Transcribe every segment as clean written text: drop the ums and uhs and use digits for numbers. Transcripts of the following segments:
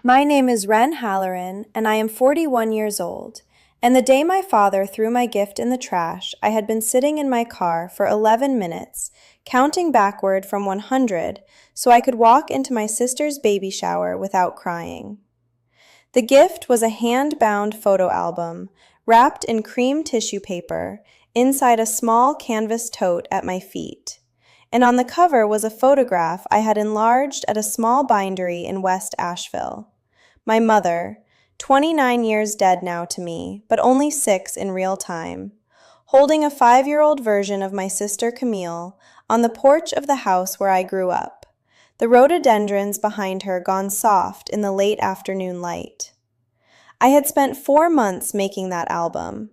My name is Wren, and I am 41 years old. And the day my father threw my gift in the trash, I had been sitting in my car for 11 minutes, counting backward from 100 so I could walk into my sister's baby shower without crying. The gift was a hand-bound photo album, wrapped in cream tissue paper, inside a small canvas tote at my feet. And on the cover was a photograph I had enlarged at a small bindery in West Asheville. My mother, 29 years dead now to me, but only 6 in real time, holding a 5-year-old version of my sister Camille on the porch of the house where I grew up, the rhododendrons behind her gone soft in the late afternoon light. I had spent 4 months making that album.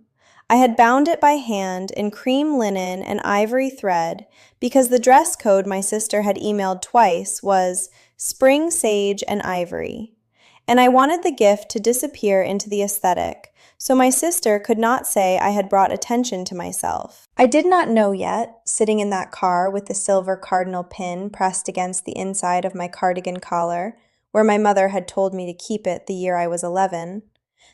I had bound it by hand in cream linen and ivory thread because the dress code my sister had emailed twice was spring sage and ivory. And I wanted the gift to disappear into the aesthetic, so my sister could not say I had brought attention to myself. I did not know yet, sitting in that car with the silver cardinal pin pressed against the inside of my cardigan collar, where my mother had told me to keep it the year I was 11,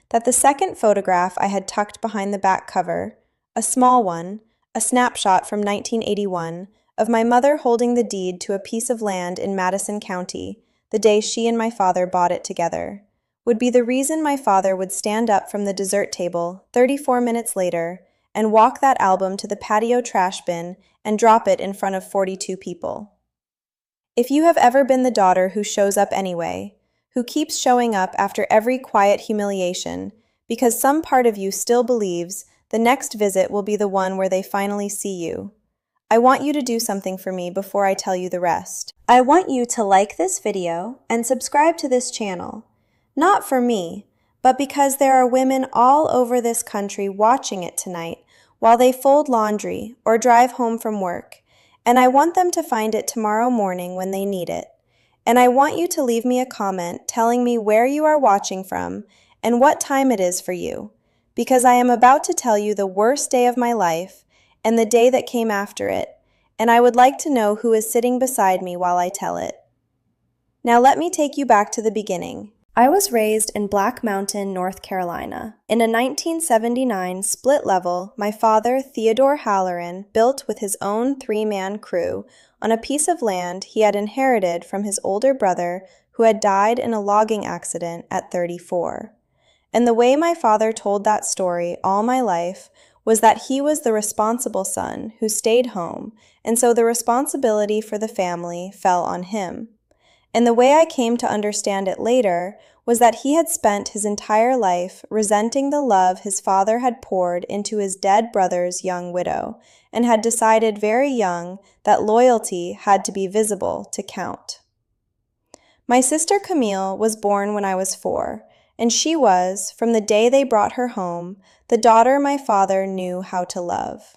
that the second photograph I had tucked behind the back cover, a small one, a snapshot from 1981, of my mother holding the deed to a piece of land in Madison County, the day she and my father bought it together, would be the reason my father would stand up from the dessert table 34 minutes later and walk that album to the patio trash bin and drop it in front of 42 people. If you have ever been the daughter who shows up anyway, who keeps showing up after every quiet humiliation because some part of you still believes the next visit will be the one where they finally see you, I want you to do something for me before I tell you the rest. I want you to like this video and subscribe to this channel, not for me, but because there are women all over this country watching it tonight while they fold laundry or drive home from work, and I want them to find it tomorrow morning when they need it. And I want you to leave me a comment telling me where you are watching from and what time it is for you, because I am about to tell you the worst day of my life and the day that came after it, and I would like to know who is sitting beside me while I tell it. Now let me take you back to the beginning. I was raised in Black Mountain, North Carolina. In a 1979 split level, my father, Theodore Halloran, built with his own 3-man crew on a piece of land he had inherited from his older brother who had died in a logging accident at 34. And the way my father told that story all my life was that he was the responsible son who stayed home, and so the responsibility for the family fell on him. And the way I came to understand it later was that he had spent his entire life resenting the love his father had poured into his dead brother's young widow, and had decided very young that loyalty had to be visible to count. My sister Camille was born when I was 4, and she was, from the day they brought her home, the daughter my father knew how to love.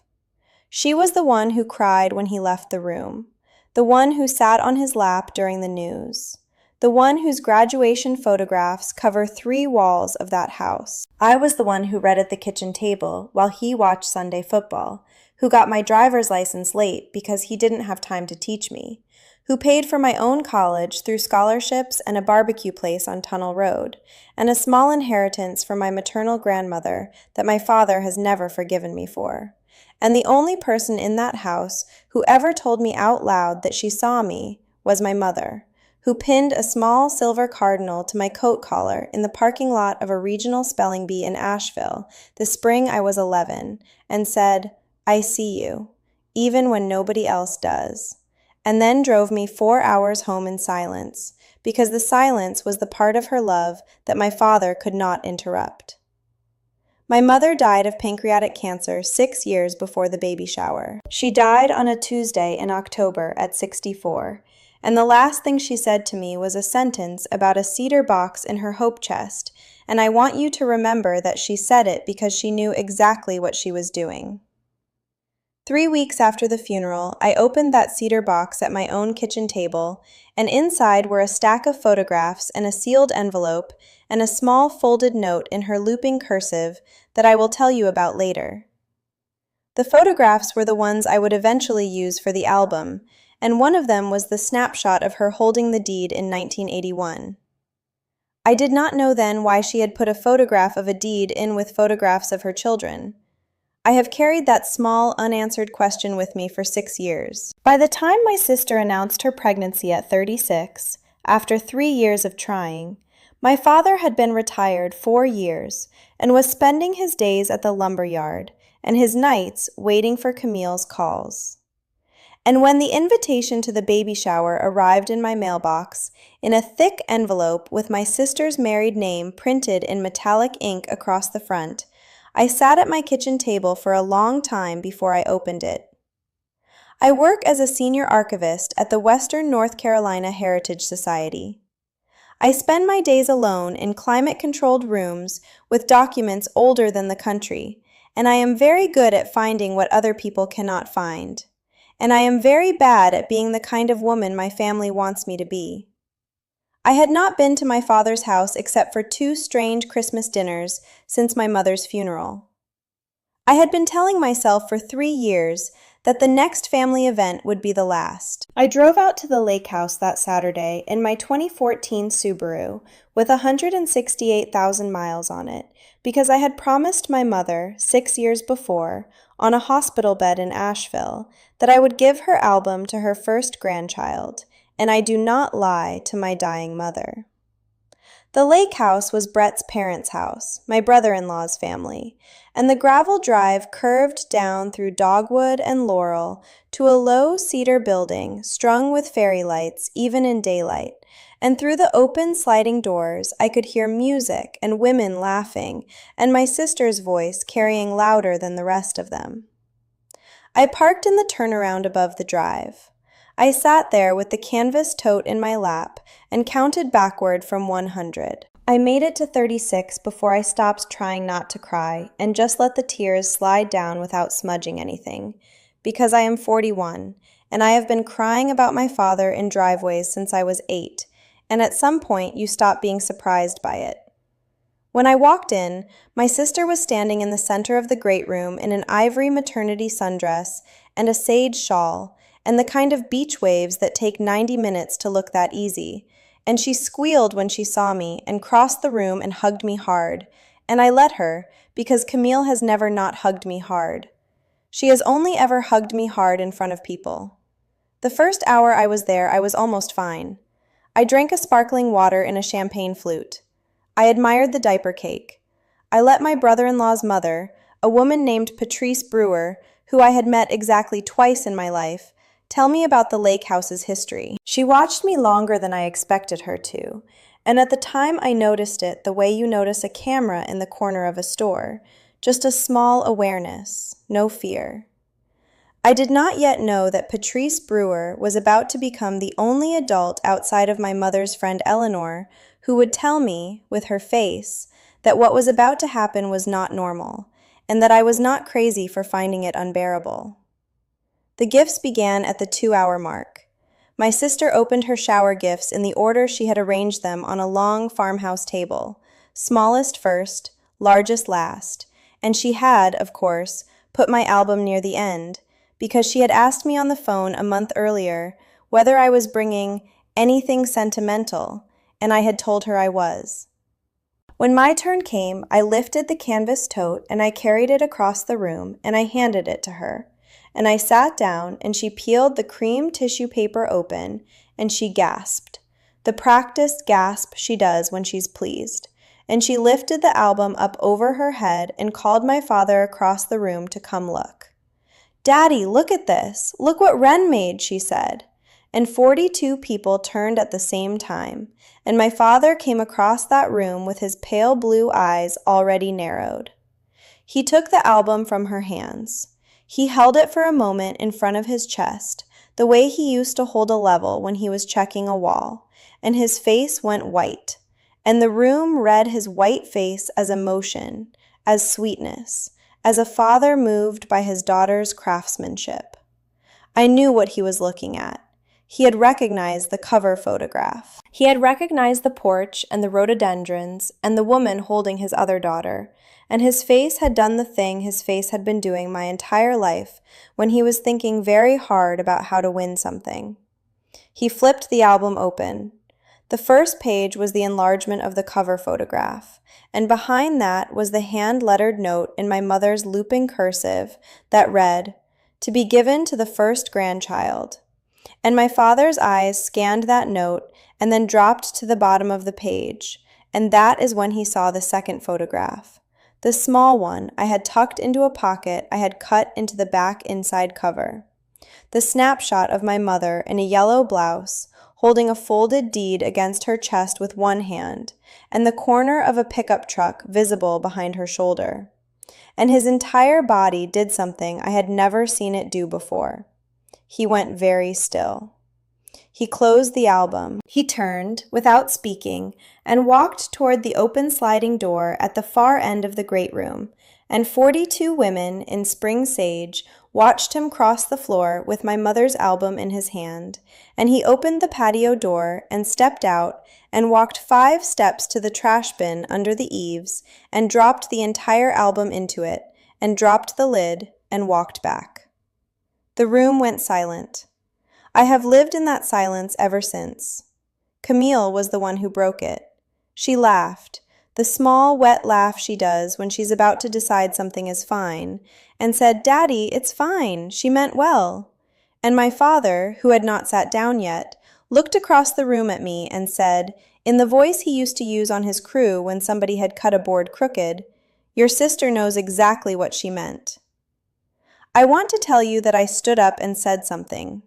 She was the one who cried when he left the room, the one who sat on his lap during the news, the one whose graduation photographs cover 3 walls of that house. I was the one who read at the kitchen table while he watched Sunday football, who got my driver's license late because he didn't have time to teach me, who paid for my own college through scholarships and a barbecue place on Tunnel Road, and a small inheritance from my maternal grandmother that my father has never forgiven me for. And the only person in that house who ever told me out loud that she saw me was my mother, who pinned a small silver cardinal to my coat collar in the parking lot of a regional spelling bee in Asheville the spring I was 11, and said, "I see you," even when nobody else does, and then drove me 4 hours home in silence, because the silence was the part of her love that my father could not interrupt. My mother died of pancreatic cancer 6 years before the baby shower. She died on a Tuesday in October at 64, and the last thing she said to me was a sentence about a cedar box in her hope chest, and I want you to remember that she said it because she knew exactly what she was doing. 3 weeks after the funeral, I opened that cedar box at my own kitchen table, and inside were a stack of photographs and a sealed envelope and a small folded note in her looping cursive that I will tell you about later. The photographs were the ones I would eventually use for the album, and one of them was the snapshot of her holding the deed in 1981. I did not know then why she had put a photograph of a deed in with photographs of her children. I have carried that small, unanswered question with me for 6 years. By the time my sister announced her pregnancy at 36, after 3 years of trying, my father had been retired 4 years and was spending his days at the lumber yard and his nights waiting for Camille's calls. And when the invitation to the baby shower arrived in my mailbox, in a thick envelope with my sister's married name printed in metallic ink across the front, I sat at my kitchen table for a long time before I opened it. I work as a senior archivist at the Western North Carolina Heritage Society. I spend my days alone in climate-controlled rooms with documents older than the country, and I am very good at finding what other people cannot find. And I am very bad at being the kind of woman my family wants me to be. I had not been to my father's house except for 2 strange Christmas dinners since my mother's funeral. I had been telling myself for 3 years that the next family event would be the last. I drove out to the lake house that Saturday in my 2014 Subaru with 168,000 miles on it because I had promised my mother 6 years before, on a hospital bed in Asheville, that I would give her album to her first grandchild, and I do not lie to my dying mother. The lake house was Brett's parents' house, my brother-in-law's family, and the gravel drive curved down through dogwood and laurel to a low cedar building strung with fairy lights even in daylight, and through the open sliding doors I could hear music and women laughing and my sister's voice carrying louder than the rest of them. I parked in the turnaround above the drive. I sat there with the canvas tote in my lap and counted backward from 100. I made it to 36 before I stopped trying not to cry and just let the tears slide down without smudging anything, because I am 41, and I have been crying about my father in driveways since I was 8, and at some point you stop being surprised by it. When I walked in, my sister was standing in the center of the great room in an ivory maternity sundress and a sage shawl, and the kind of beach waves that take 90 minutes to look that easy, and she squealed when she saw me and crossed the room and hugged me hard, and I let her, because Camille has never not hugged me hard. She has only ever hugged me hard in front of people. The first hour I was there, I was almost fine. I drank a sparkling water in a champagne flute. I admired the diaper cake. I let my brother-in-law's mother, a woman named Patrice Brewer, who I had met exactly twice in my life, tell me about the lake house's history. She watched me longer than I expected her to, and at the time I noticed it the way you notice a camera in the corner of a store, just a small awareness, no fear. I did not yet know that Patrice Brewer was about to become the only adult outside of my mother's friend Eleanor who would tell me, with her face, that what was about to happen was not normal, and that I was not crazy for finding it unbearable. The gifts began at the 2-hour mark. My sister opened her shower gifts in the order she had arranged them on a long farmhouse table, smallest first, largest last, and she had, of course, put my album near the end, because she had asked me on the phone a month earlier whether I was bringing anything sentimental, and I had told her I was. When my turn came, I lifted the canvas tote and I carried it across the room and I handed it to her. And I sat down and she peeled the cream tissue paper open and she gasped, the practiced gasp she does when she's pleased. And she lifted the album up over her head and called my father across the room to come look. "Daddy, look at this. Look what Wren made," she said. And 42 people turned at the same time, and my father came across that room with his pale blue eyes already narrowed. He took the album from her hands. He held it for a moment in front of his chest, the way he used to hold a level when he was checking a wall, and his face went white, and the room read his white face as emotion, as sweetness, as a father moved by his daughter's craftsmanship. I knew what he was looking at. He had recognized the cover photograph. He had recognized the porch and the rhododendrons and the woman holding his other daughter, and his face had done the thing his face had been doing my entire life when he was thinking very hard about how to win something. He flipped the album open. The first page was the enlargement of the cover photograph, and behind that was the hand-lettered note in my mother's looping cursive that read, "To be given to the first grandchild." And my father's eyes scanned that note and then dropped to the bottom of the page, and that is when he saw the second photograph. The small one I had tucked into a pocket I had cut into the back inside cover. The snapshot of my mother in a yellow blouse, holding a folded deed against her chest with one hand, and the corner of a pickup truck visible behind her shoulder. And his entire body did something I had never seen it do before. He went very still. He closed the album. He turned, without speaking, and walked toward the open sliding door at the far end of the great room, and 42 women in spring sage watched him cross the floor with my mother's album in his hand, and he opened the patio door and stepped out and walked 5 steps to the trash bin under the eaves and dropped the entire album into it and dropped the lid and walked back. The room went silent. I have lived in that silence ever since. Camille was the one who broke it. She laughed, the small, wet laugh she does when she's about to decide something is fine, and said, "Daddy, it's fine. She meant well." And my father, who had not sat down yet, looked across the room at me and said, in the voice he used to use on his crew when somebody had cut a board crooked, "Your sister knows exactly what she meant." I want to tell you that I stood up and said something.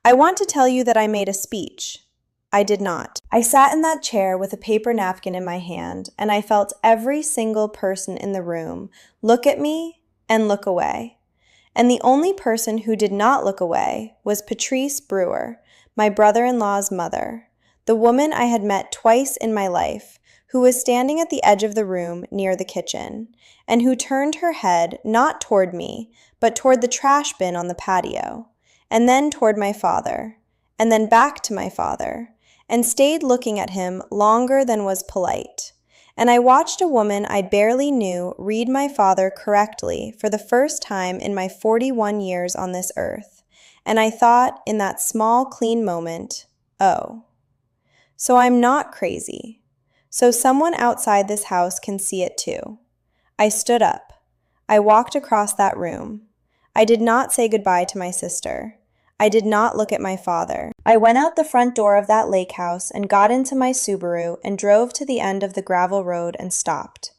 I want to tell you that I made a speech. I did not. I sat in that chair with a paper napkin in my hand, and I felt every single person in the room look at me and look away. And the only person who did not look away was Patrice Brewer, my brother-in-law's mother, the woman I had met twice in my life, who was standing at the edge of the room near the kitchen, and who turned her head not toward me, but toward the trash bin on the patio, and then toward my father, and then back to my father, and stayed looking at him longer than was polite. And I watched a woman I barely knew read my father correctly for the first time in my 41 years on this earth, and I thought in that small, clean moment, oh, so I'm not crazy. So someone outside this house can see it too. I stood up. I walked across that room. I did not say goodbye to my sister. I did not look at my father. I went out the front door of that lake house and got into my Subaru and drove to the end of the gravel road and stopped,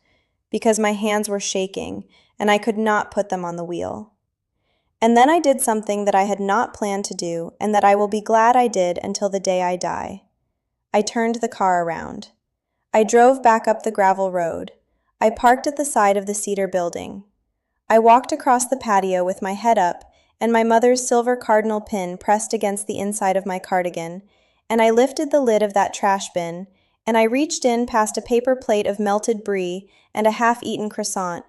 because my hands were shaking and I could not put them on the wheel. And then I did something that I had not planned to do and that I will be glad I did until the day I die. I turned the car around. I drove back up the gravel road. I parked at the side of the cedar building. I walked across the patio with my head up and my mother's silver cardinal pin pressed against the inside of my cardigan, and I lifted the lid of that trash bin, and I reached in past a paper plate of melted brie and a half-eaten croissant,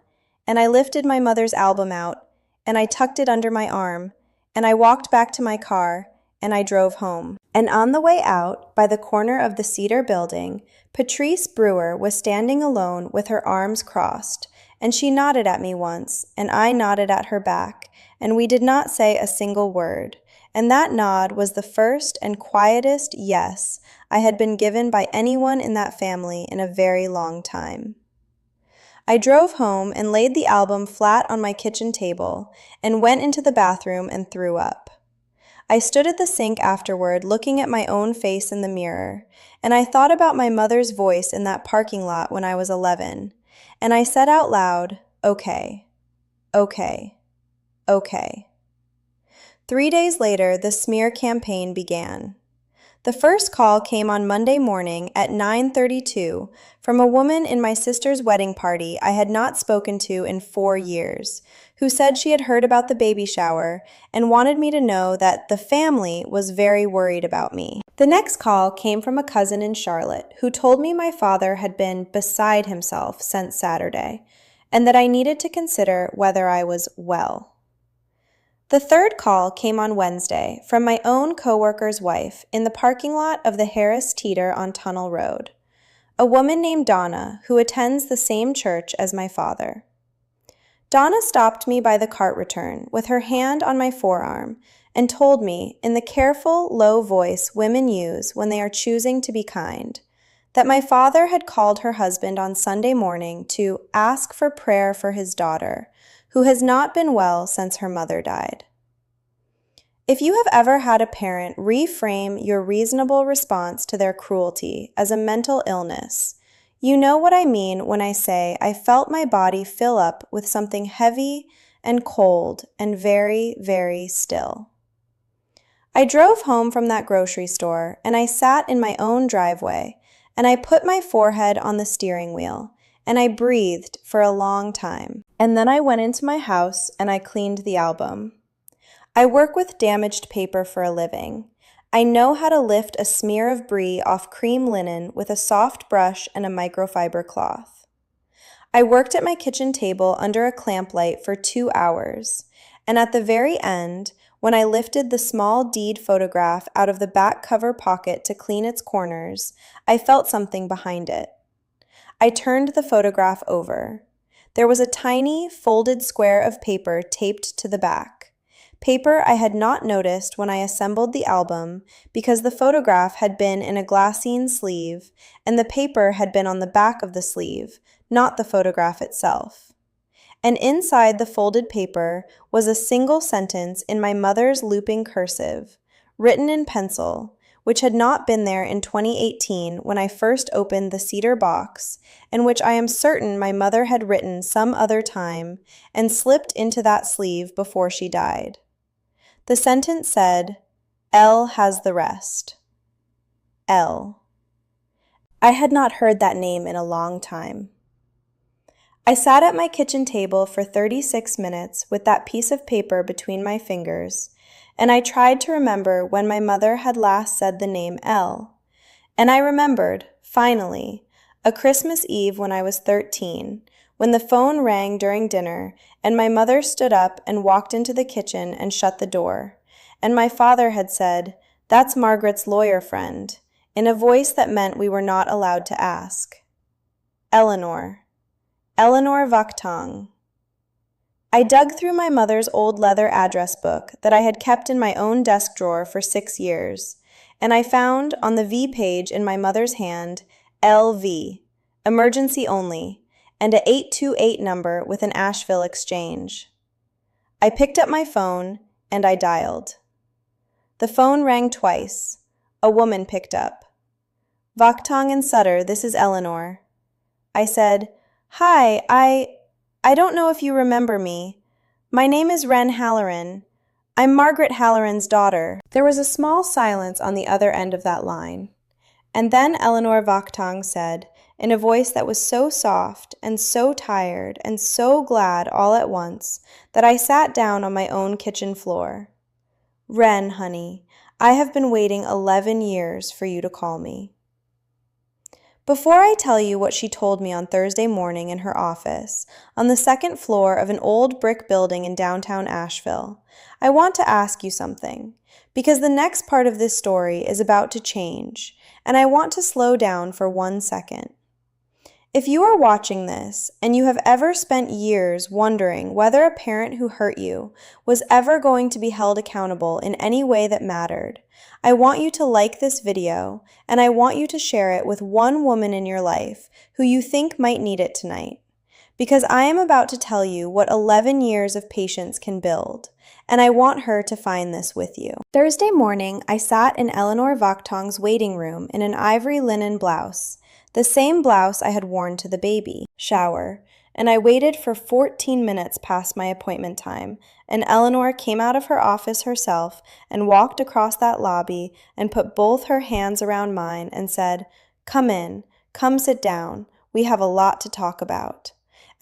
and I lifted my mother's album out, and I tucked it under my arm, and I walked back to my car, and I drove home. And on the way out, by the corner of the cedar building, Patrice Brewer was standing alone with her arms crossed, and she nodded at me once, and I nodded at her back, and we did not say a single word, and that nod was the first and quietest yes I had been given by anyone in that family in a very long time. I drove home and laid the album flat on my kitchen table and went into the bathroom and threw up. I stood at the sink afterward looking at my own face in the mirror, and I thought about my mother's voice in that parking lot when I was 11, and I said out loud, "Okay, okay, okay." 3 days later, the smear campaign began. The first call came on Monday morning at 9:32 from a woman in my sister's wedding party I had not spoken to in 4 years, who said she had heard about the baby shower and wanted me to know that the family was very worried about me. The next call came from a cousin in Charlotte who told me my father had been beside himself since Saturday, and that I needed to consider whether I was well. The third call came on Wednesday from my own coworker's wife in the parking lot of the Harris Teeter on Tunnel Road, a woman named Donna who attends the same church as my father. Donna stopped me by the cart return with her hand on my forearm and told me, in the careful, low voice women use when they are choosing to be kind, that my father had called her husband on Sunday morning to ask for prayer for his daughter, who has not been well since her mother died. If you have ever had a parent reframe your reasonable response to their cruelty as a mental illness, you know what I mean when I say I felt my body fill up with something heavy and cold and very, very still. I drove home from that grocery store and I sat in my own driveway and I put my forehead on the steering wheel and I breathed for a long time. And then I went into my house and I cleaned the album. I work with damaged paper for a living. I know how to lift a smear of brie off cream linen with a soft brush and a microfiber cloth. I worked at my kitchen table under a clamp light for 2 hours, and at the very end, when I lifted the small deed photograph out of the back cover pocket to clean its corners, I felt something behind it. I turned the photograph over. There was a tiny, folded square of paper taped to the back. Paper I had not noticed when I assembled the album because the photograph had been in a glassine sleeve and the paper had been on the back of the sleeve, not the photograph itself. And inside the folded paper was a single sentence in my mother's looping cursive, written in pencil, which had not been there in 2018 when I first opened the cedar box, and which I am certain my mother had written some other time and slipped into that sleeve before she died. The sentence said, "L has the rest." L. I had not heard that name in a long time. I sat at my kitchen table for 36 minutes with that piece of paper between my fingers, and I tried to remember when my mother had last said the name L. And I remembered, finally, a Christmas Eve when I was 13, when the phone rang during dinner, and my mother stood up and walked into the kitchen and shut the door, and my father had said, "That's Margaret's lawyer friend," in a voice that meant we were not allowed to ask. Eleanor Vaktang. I dug through my mother's old leather address book that I had kept in my own desk drawer for 6 years, and I found on the V page in my mother's hand, LV, emergency only, and a 828 number with an Asheville exchange. I picked up my phone and I dialed. The phone rang twice. A woman picked up. "Vaktang and Sutter, this is Eleanor." I said, "Hi, I don't know if you remember me. My name is Wren Halloran. I'm Margaret Halloran's daughter." There was a small silence on the other end of that line. And then Eleanor Vaktang said, in a voice that was so soft and so tired and so glad all at once, that I sat down on my own kitchen floor, "Wren, honey, I have been waiting 11 years for you to call me." Before I tell you what she told me on Thursday morning in her office, on the second floor of an old brick building in downtown Asheville, I want to ask you something, because the next part of this story is about to change, and I want to slow down for 1 second. If you are watching this, and you have ever spent years wondering whether a parent who hurt you was ever going to be held accountable in any way that mattered, I want you to like this video, and I want you to share it with one woman in your life who you think might need it tonight. Because I am about to tell you what 11 years of patience can build, and I want her to find this with you. Thursday morning, I sat in Eleanor Vaktang's waiting room in an ivory linen blouse, the same blouse I had worn to the baby shower, and I waited for 14 minutes past my appointment time, and Eleanor came out of her office herself and walked across that lobby and put both her hands around mine and said, "Come in, come sit down, we have a lot to talk about."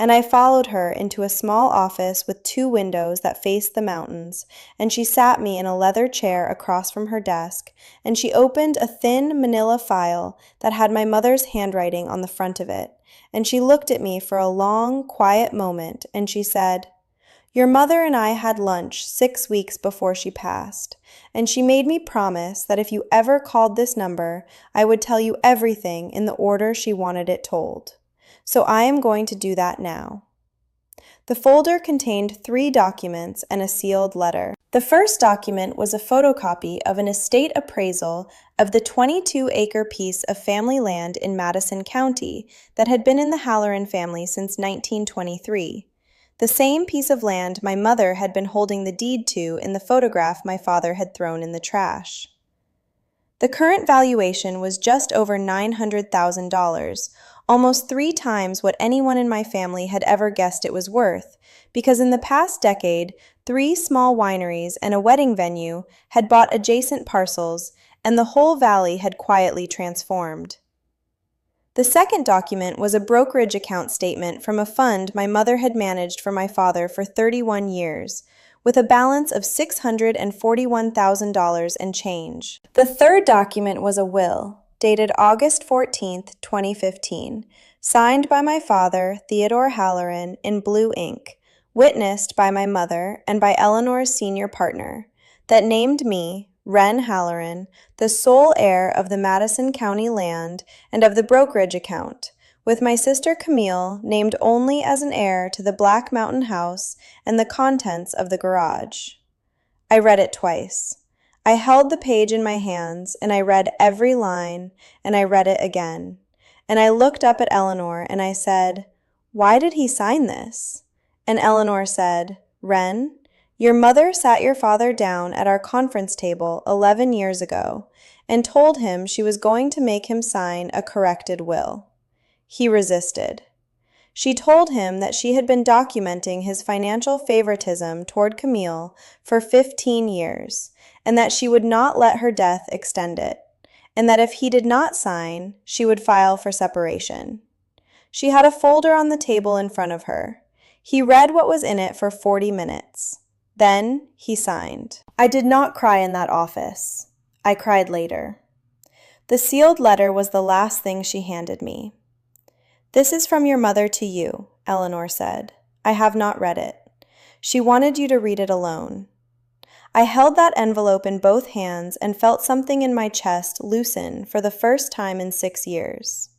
And I followed her into a small office with 2 windows that faced the mountains, and she sat me in a leather chair across from her desk, and she opened a thin manila file that had my mother's handwriting on the front of it, and she looked at me for a long, quiet moment, and she said, "Your mother and I had lunch 6 weeks before she passed, and she made me promise that if you ever called this number, I would tell you everything in the order she wanted it told. So I am going to do that now." The folder contained 3 documents and a sealed letter. The first document was a photocopy of an estate appraisal of the 22-acre piece of family land in Madison County that had been in the Halloran family since 1923. The same piece of land my mother had been holding the deed to in the photograph my father had thrown in the trash. The current valuation was just over $900,000, almost 3 times what anyone in my family had ever guessed it was worth, because in the past decade, 3 small wineries and a wedding venue had bought adjacent parcels, and the whole valley had quietly transformed. The second document was a brokerage account statement from a fund my mother had managed for my father for 31 years, with a balance of $641,000 and change. The third document was a will, dated August 14, 2015, signed by my father, Theodore Halloran, in blue ink, witnessed by my mother and by Eleanor's senior partner, that named me, Wren Halloran, the sole heir of the Madison County land and of the brokerage account, with my sister Camille named only as an heir to the Black Mountain house and the contents of the garage. I read it twice. I held the page in my hands, and I read every line, and I read it again. And I looked up at Eleanor, and I said, "Why did he sign this?" And Eleanor said, "Wren, your mother sat your father down at our conference table 11 years ago and told him she was going to make him sign a corrected will. He resisted. She told him that she had been documenting his financial favoritism toward Camille for 15 years, and that she would not let her death extend it, and that if he did not sign, she would file for separation. She had a folder on the table in front of her. He read what was in it for 40 minutes. Then he signed. I did not cry in that office. I cried later. The sealed letter was the last thing she handed me. "This is from your mother to you," Eleanor said. "I have not read it. She wanted you to read it alone." I held that envelope in both hands and felt something in my chest loosen for the first time in 6 years.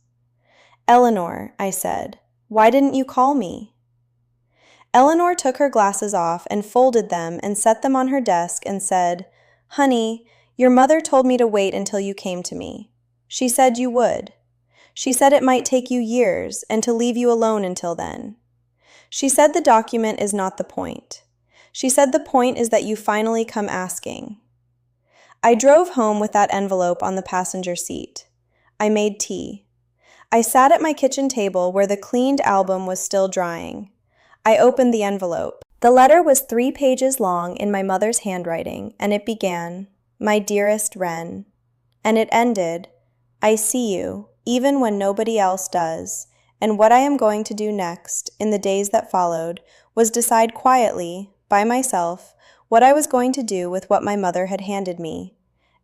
"Eleanor," I said, "why didn't you call me?" Eleanor took her glasses off and folded them and set them on her desk and said, "Honey, your mother told me to wait until you came to me. She said you would. She said it might take you years and to leave you alone until then. She said the document is not the point. She said the point is that you finally come asking." I drove home with that envelope on the passenger seat. I made tea. I sat at my kitchen table where the cleaned album was still drying. I opened the envelope. The letter was 3 pages long in my mother's handwriting, and it began, "My dearest Wren," and it ended, "I see you, even when nobody else does, and what I am going to do next, in the days that followed, was decide quietly, by myself, what I was going to do with what my mother had handed me.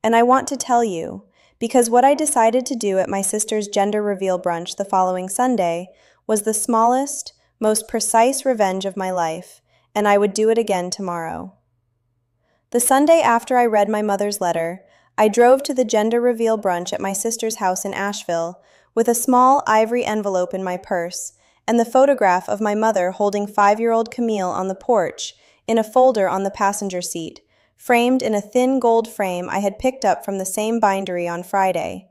And I want to tell you, because what I decided to do at my sister's gender reveal brunch the following Sunday was the smallest, most precise revenge of my life, and I would do it again tomorrow." The Sunday after I read my mother's letter, I drove to the gender reveal brunch at my sister's house in Asheville with a small ivory envelope in my purse and the photograph of my mother holding 5-year-old Camille on the porch in a folder on the passenger seat, framed in a thin gold frame I had picked up from the same bindery on Friday.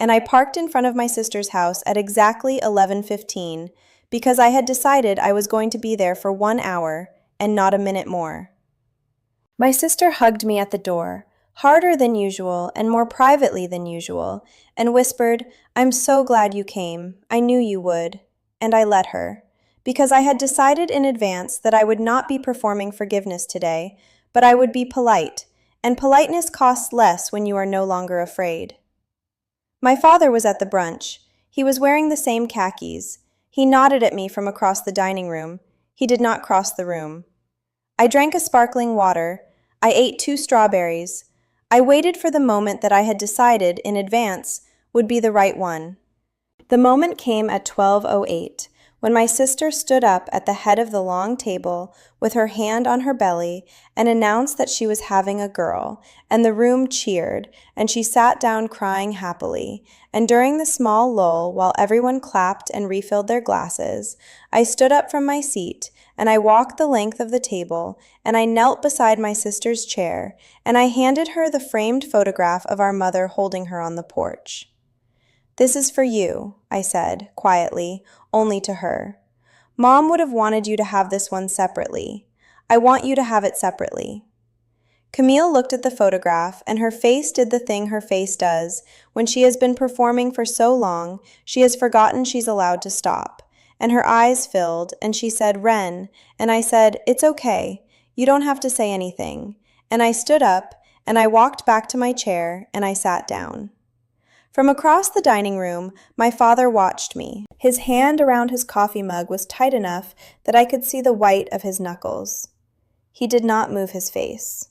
And I parked in front of my sister's house at exactly 11:15 because I had decided I was going to be there for 1 hour and not a minute more. My sister hugged me at the door, harder than usual and more privately than usual, and whispered, "I'm so glad you came. I knew you would." And I let her, because I had decided in advance that I would not be performing forgiveness today, but I would be polite, and politeness costs less when you are no longer afraid. My father was at the brunch. He was wearing the same khakis. He nodded at me from across the dining room. He did not cross the room. I drank a sparkling water. I ate 2 strawberries. I waited for the moment that I had decided in advance would be the right one. The moment came at 12:08, when my sister stood up at the head of the long table with her hand on her belly and announced that she was having a girl, and the room cheered, and she sat down crying happily, and during the small lull while everyone clapped and refilled their glasses, I stood up from my seat, and I walked the length of the table, and I knelt beside my sister's chair, and I handed her the framed photograph of our mother holding her on the porch. "This is for you," I said, quietly, only to her. "Mom would have wanted you to have this one separately. I want you to have it separately." Camille looked at the photograph, and her face did the thing her face does. When she has been performing for so long, she has forgotten she's allowed to stop. And her eyes filled, and she said, "Wren," and I said, "It's okay. You don't have to say anything." And I stood up, and I walked back to my chair, and I sat down. From across the dining room, my father watched me. His hand around his coffee mug was tight enough that I could see the white of his knuckles. He did not move his face.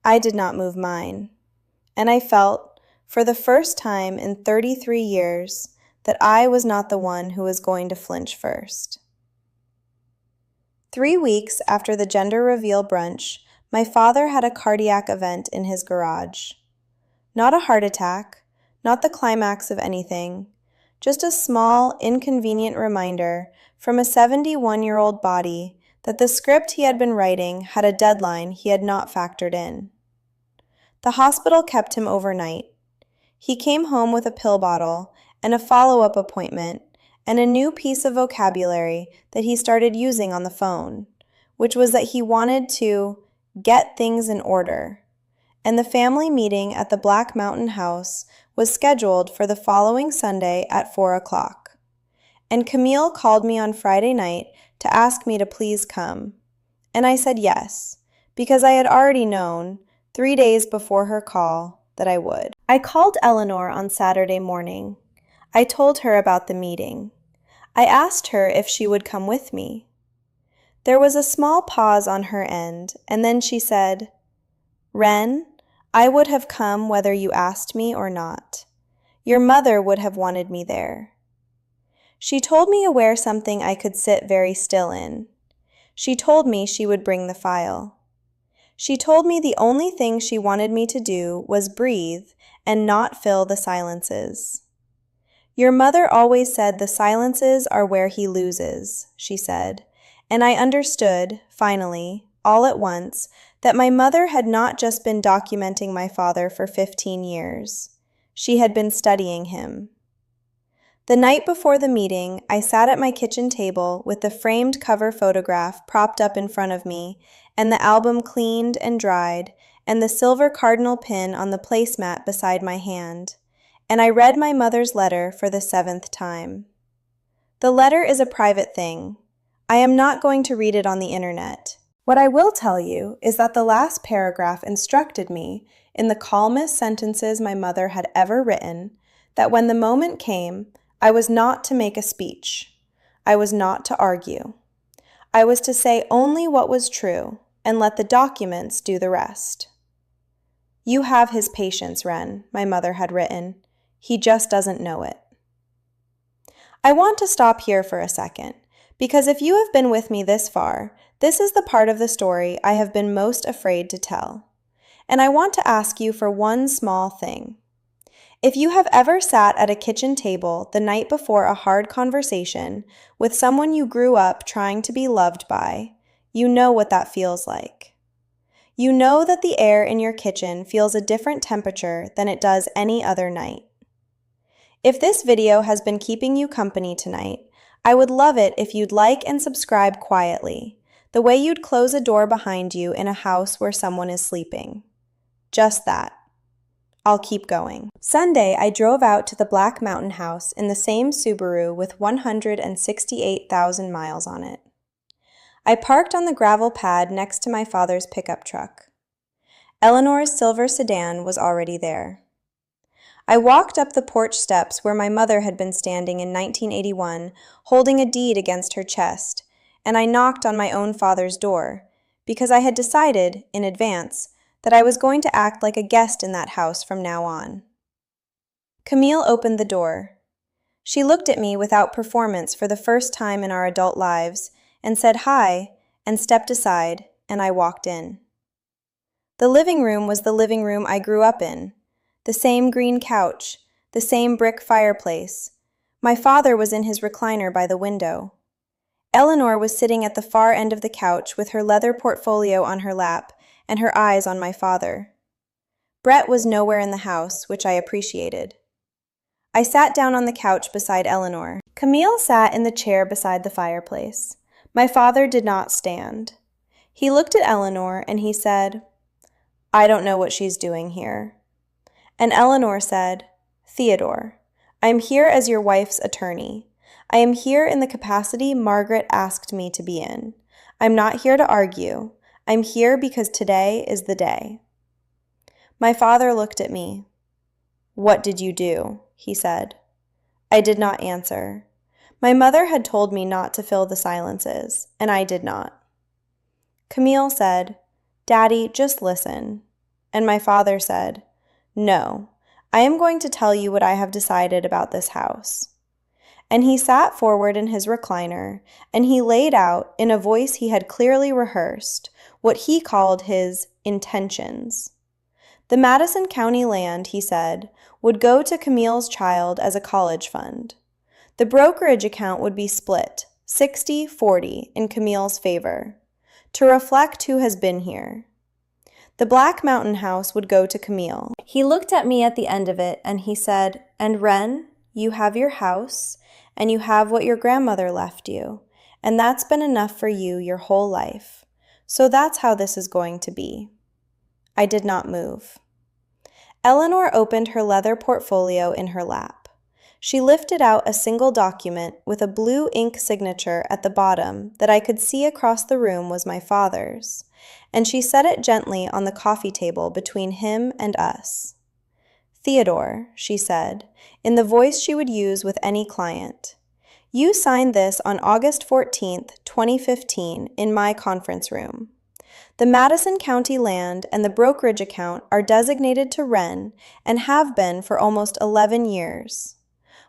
I did not move mine. And I felt, for the first time in 33 years, that I was not the one who was going to flinch first. 3 weeks after the gender reveal brunch, my father had a cardiac event in his garage. Not a heart attack, not the climax of anything, just a small, inconvenient reminder from a 71-year-old body that the script he had been writing had a deadline he had not factored in. The hospital kept him overnight. He came home with a pill bottle and a follow-up appointment and a new piece of vocabulary that he started using on the phone, which was that he wanted to get things in order. And the family meeting at the Black Mountain House was scheduled for the following Sunday at 4 o'clock. And Camille called me on Friday night to ask me to please come. And I said yes, because I had already known, 3 days before her call, that I would. I called Eleanor on Saturday morning. I told her about the meeting. I asked her if she would come with me. There was a small pause on her end, and then she said, "Wren, I would have come whether you asked me or not. Your mother would have wanted me there." She told me to wear something I could sit very still in. She told me she would bring the file. She told me the only thing she wanted me to do was breathe and not fill the silences. "Your mother always said the silences are where he loses," she said, and I understood, finally, all at once, that my mother had not just been documenting my father for 15 years. She had been studying him. The night before the meeting, I sat at my kitchen table with the framed cover photograph propped up in front of me, and the album cleaned and dried, and the silver cardinal pin on the placemat beside my hand, and I read my mother's letter for the 7th time. The letter is a private thing. I am not going to read it on the internet. What I will tell you is that the last paragraph instructed me, in the calmest sentences my mother had ever written, that when the moment came, I was not to make a speech. I was not to argue. I was to say only what was true, and let the documents do the rest. "You have his patience, Wren," my mother had written. "He just doesn't know it." I want to stop here for a second, because if you have been with me this far, this is the part of the story I have been most afraid to tell. And I want to ask you for one small thing. If you have ever sat at a kitchen table the night before a hard conversation with someone you grew up trying to be loved by, you know what that feels like. You know that the air in your kitchen feels a different temperature than it does any other night. If this video has been keeping you company tonight, I would love it if you'd like and subscribe quietly, the way you'd close a door behind you in a house where someone is sleeping. Just that. I'll keep going. Sunday, I drove out to the Black Mountain House in the same Subaru with 168,000 miles on it. I parked on the gravel pad next to my father's pickup truck. Eleanor's silver sedan was already there. I walked up the porch steps where my mother had been standing in 1981, holding a deed against her chest, and I knocked on my own father's door, because I had decided, in advance, that I was going to act like a guest in that house from now on. Camille opened the door. She looked at me without performance for the first time in our adult lives and said hi and stepped aside, and I walked in. The living room was the living room I grew up in. The same green couch, the same brick fireplace. My father was in his recliner by the window. Eleanor was sitting at the far end of the couch with her leather portfolio on her lap and her eyes on my father. Brett was nowhere in the house, which I appreciated. I sat down on the couch beside Eleanor. Camille sat in the chair beside the fireplace. My father did not stand. He looked at Eleanor and he said, "I don't know what she's doing here." And Eleanor said, "Theodore, I am here as your wife's attorney. I am here in the capacity Margaret asked me to be in. I'm not here to argue. I'm here because today is the day." My father looked at me. "What did you do?" he said. I did not answer. My mother had told me not to fill the silences, and I did not. Camille said, "Daddy, just listen." And my father said, "No, I am going to tell you what I have decided about this house." And he sat forward in his recliner, and he laid out, in a voice he had clearly rehearsed, what he called his intentions. The Madison County land, he said, would go to Camille's child as a college fund. The brokerage account would be split, 60-40, in Camille's favor, to reflect who has been here. The Black Mountain house would go to Camille. He looked at me at the end of it, and he said, "And Wren, you have your house, and you have what your grandmother left you, and that's been enough for you your whole life. So that's how this is going to be." I did not move. Eleanor opened her leather portfolio in her lap. She lifted out a single document with a blue ink signature at the bottom that I could see across the room was my father's, and she set it gently on the coffee table between him and us. "Theodore," she said, in the voice she would use with any client, "you signed this on August 14th, 2015, in my conference room. The Madison County land and the brokerage account are designated to Wren and have been for almost 11 years.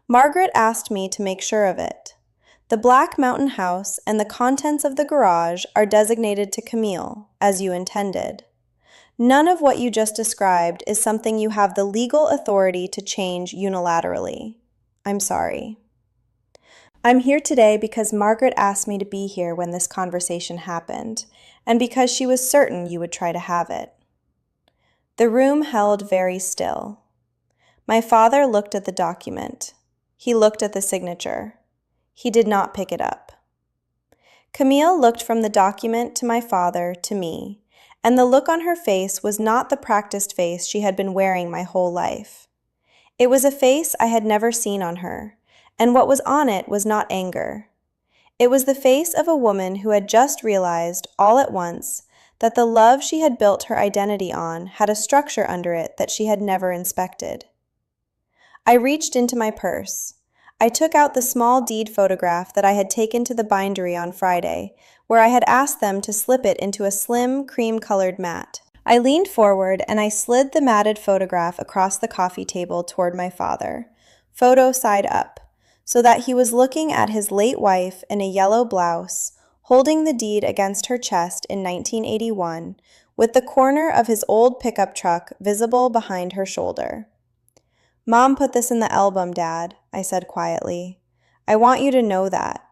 Margaret asked me to make sure of it. The Black Mountain house and the contents of the garage are designated to Camille, as you intended. None of what you just described is something you have the legal authority to change unilaterally. I'm sorry. I'm here today because Margaret asked me to be here when this conversation happened, and because she was certain you would try to have it." The room held very still. My father looked at the document. He looked at the signature. He did not pick it up. Camille looked from the document to my father to me, and the look on her face was not the practiced face she had been wearing my whole life. It was a face I had never seen on her, and what was on it was not anger. It was the face of a woman who had just realized, all at once, that the love she had built her identity on had a structure under it that she had never inspected. I reached into my purse. I took out the small deed photograph that I had taken to the bindery on Friday, where I had asked them to slip it into a slim, cream-colored mat. I leaned forward and I slid the matted photograph across the coffee table toward my father, photo side up, so that he was looking at his late wife in a yellow blouse, holding the deed against her chest in 1981, with the corner of his old pickup truck visible behind her shoulder. "Mom put this in the album, Dad," I said quietly. "I want you to know that.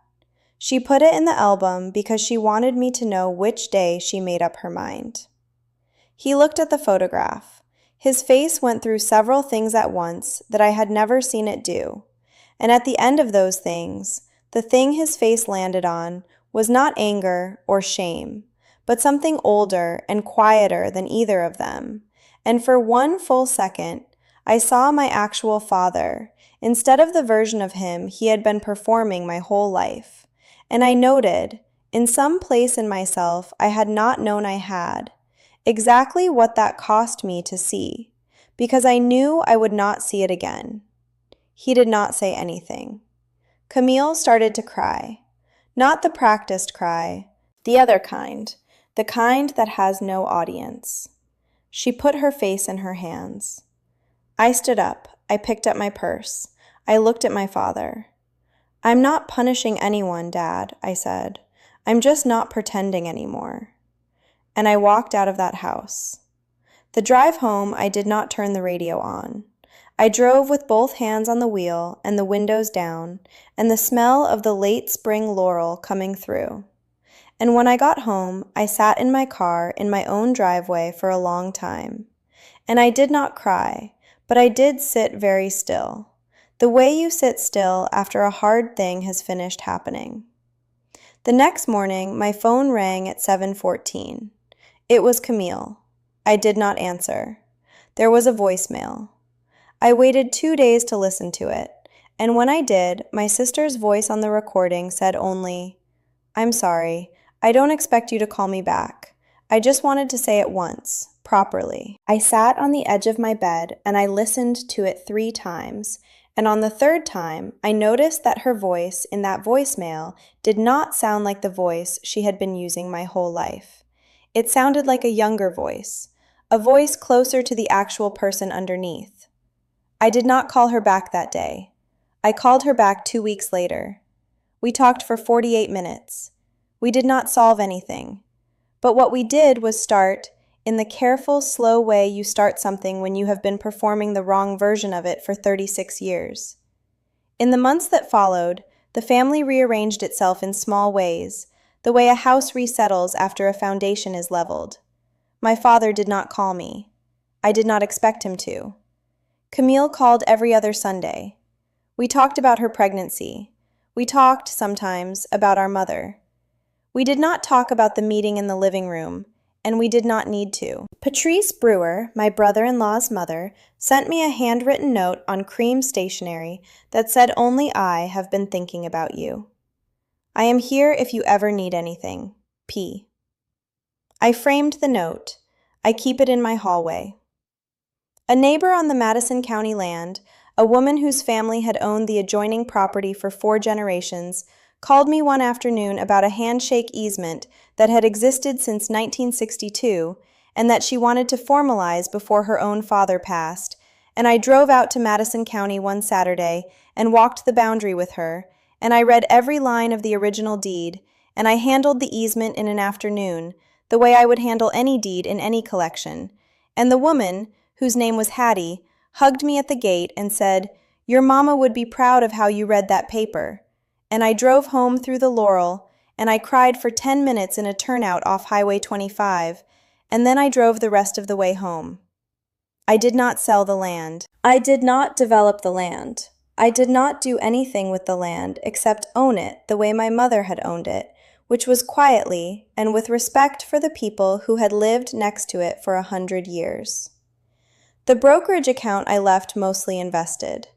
She put it in the album because she wanted me to know which day she made up her mind." He looked at the photograph. His face went through several things at once that I had never seen it do. And at the end of those things, the thing his face landed on was not anger or shame, but something older and quieter than either of them. And for one full second, I saw my actual father, instead of the version of him he had been performing my whole life. And I noted, in some place in myself I had not known I had, exactly what that cost me to see, because I knew I would not see it again. He did not say anything. Camille started to cry. Not the practiced cry, the other kind, the kind that has no audience. She put her face in her hands. I stood up. I picked up my purse. I looked at my father. "I'm not punishing anyone, Dad," I said. "I'm just not pretending anymore." And I walked out of that house. The drive home, I did not turn the radio on. I drove with both hands on the wheel and the windows down, and the smell of the late spring laurel coming through. And when I got home, I sat in my car in my own driveway for a long time. And I did not cry, but I did sit very still, the way you sit still after a hard thing has finished happening. The next morning, my phone rang at 7:14. It was Camille. I did not answer. There was a voicemail. I waited 2 days to listen to it, and when I did, my sister's voice on the recording said only, "I'm sorry, I don't expect you to call me back. I just wanted to say it once, properly." I sat on the edge of my bed and I listened to it 3 times, and on the 3rd time, I noticed that her voice in that voicemail did not sound like the voice she had been using my whole life. It sounded like a younger voice, a voice closer to the actual person underneath. I did not call her back that day. I called her back 2 weeks later. We talked for 48 minutes. We did not solve anything. But what we did was start, in the careful, slow way you start something when you have been performing the wrong version of it for 36 years. In the months that followed, the family rearranged itself in small ways, the way a house resettles after a foundation is leveled. My father did not call me. I did not expect him to. Camille called every other Sunday. We talked about her pregnancy. We talked, sometimes, about our mother. We did not talk about the meeting in the living room, and we did not need to. Patrice Brewer, my brother-in-law's mother, sent me a handwritten note on cream stationery that said only I have been thinking about you. I am here if you ever need anything. P. I framed the note. I keep it in my hallway. A neighbor on the Madison County land, a woman whose family had owned the adjoining property for 4 generations, called me one afternoon about a handshake easement that had existed since 1962 and that she wanted to formalize before her own father passed, and I drove out to Madison County one Saturday and walked the boundary with her, and I read every line of the original deed, and I handled the easement in an afternoon, the way I would handle any deed in any collection, and the woman, whose name was Hattie, hugged me at the gate and said, "Your mama would be proud of how you read that paper." And I drove home through the Laurel, and I cried for 10 minutes in a turnout off Highway 25, and then I drove the rest of the way home. I did not sell the land. I did not develop the land. I did not do anything with the land except own it the way my mother had owned it, which was quietly and with respect for the people who had lived next to it for 100 years. The brokerage account I left mostly invested.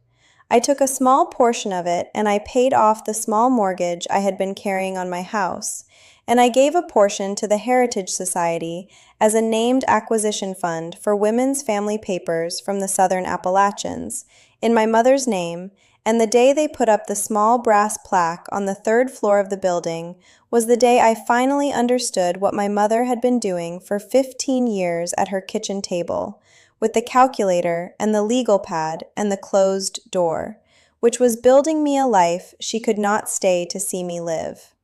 I took a small portion of it and I paid off the small mortgage I had been carrying on my house, and I gave a portion to the Heritage Society as a named acquisition fund for women's family papers from the Southern Appalachians, in my mother's name, and the day they put up the small brass plaque on the 3rd floor of the building was the day I finally understood what my mother had been doing for 15 years at her kitchen table, with the calculator and the legal pad and the closed door, which was building me a life she could not stay to see me live.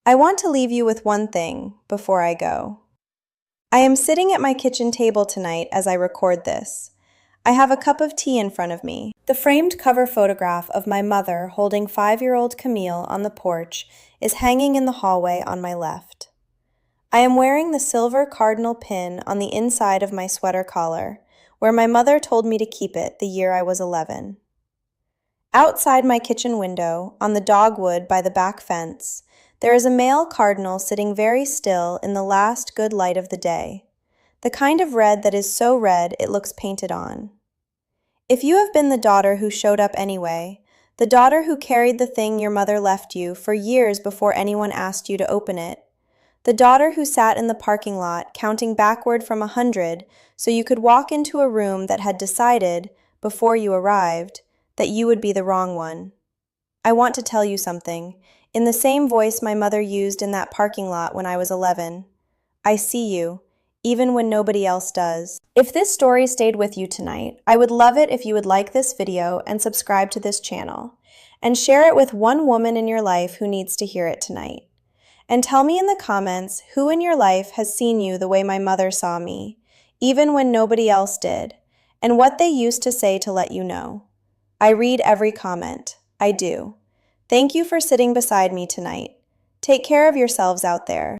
I want to leave you with one thing before I go. I am sitting at my kitchen table tonight as I record this. I have a cup of tea in front of me. The framed cover photograph of my mother holding 5-year-old Camille on the porch is hanging in the hallway on my left. I am wearing the silver cardinal pin on the inside of my sweater collar, where my mother told me to keep it the year I was 11. Outside my kitchen window, on the dogwood by the back fence, there is a male cardinal sitting very still in the last good light of the day, the kind of red that is so red it looks painted on. If you have been the daughter who showed up anyway, the daughter who carried the thing your mother left you for years before anyone asked you to open it, the daughter who sat in the parking lot counting backward from 100 so you could walk into a room that had decided, before you arrived, that you would be the wrong one. I want to tell you something, in the same voice my mother used in that parking lot when I was 11. I see you, even when nobody else does. If this story stayed with you tonight, I would love it if you would like this video and subscribe to this channel, and share it with one woman in your life who needs to hear it tonight. And tell me in the comments who in your life has seen you the way my mother saw me, even when nobody else did, and what they used to say to let you know. I read every comment. I do. Thank you for sitting beside me tonight. Take care of yourselves out there.